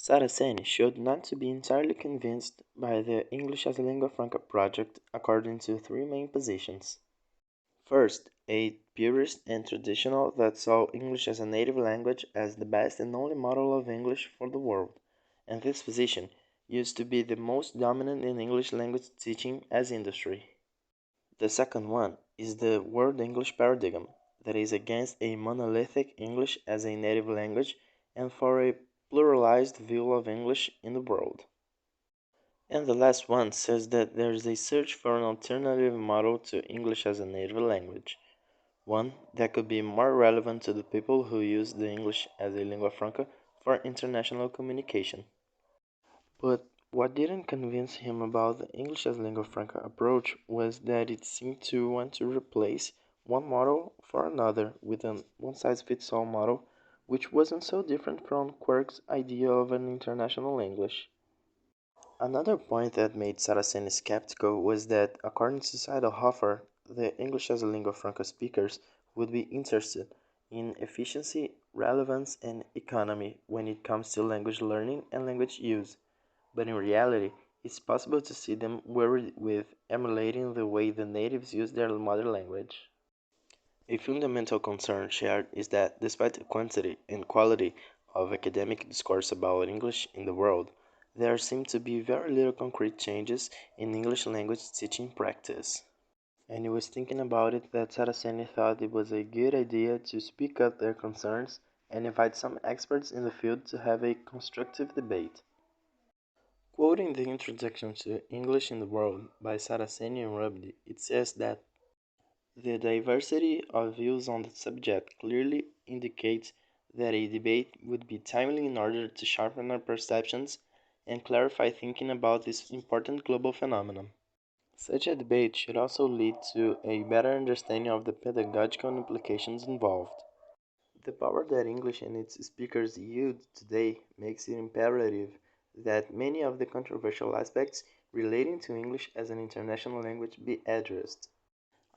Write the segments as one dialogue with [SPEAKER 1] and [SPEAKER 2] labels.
[SPEAKER 1] Saraceni showed not to be entirely convinced by the English as a lingua franca project according to three main positions. First, a purist and traditional that saw English as a native language as the best and only model of English for the world, and this position used to be the most dominant in English language teaching as industry. The second one is the World English paradigm, that is against a monolithic English as a native language and for a pluralized view of English in the world. And the last one says that there is a search for an alternative model to English as a native language, one that could be more relevant to the people who use the English as a lingua franca for international communication. But what didn't convince him about the English as lingua franca approach was that it seemed to want to replace one model for another with an one-size-fits-all model, which wasn't so different from Quirk's idea of an international English. Another point that made Saraceni skeptical was that, according to Seidelhofer, the English as a lingua franca speakers would be interested in efficiency, relevance, and economy when it comes to language learning and language use, but in reality, it's possible to see them worried with emulating the way the natives use their mother language. A fundamental concern shared is that, despite the quantity and quality of academic discourse about English in the world, there seem to be very little concrete changes in English language teaching practice. And he was thinking about it that Saraceni thought it was a good idea to speak up their concerns and invite some experts in the field to have a constructive debate. Quoting the introduction to English in the World by Saraceni and Rubdi, it says that the diversity of views on the subject clearly indicates that a debate would be timely in order to sharpen our perceptions and clarify thinking about this important global phenomenon. Such a debate should also lead to a better understanding of the pedagogical implications involved. The power that English and its speakers yield today makes it imperative that many of the controversial aspects relating to English as an international language be addressed.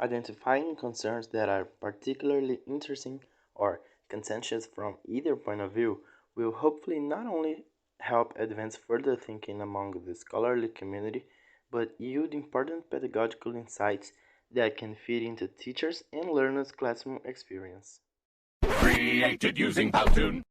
[SPEAKER 1] Identifying concerns that are particularly interesting or contentious from either point of view will hopefully not only help advance further thinking among the scholarly community, but yield important pedagogical insights that can feed into teachers' and learners' classroom experience.
[SPEAKER 2] Created using Powtoon.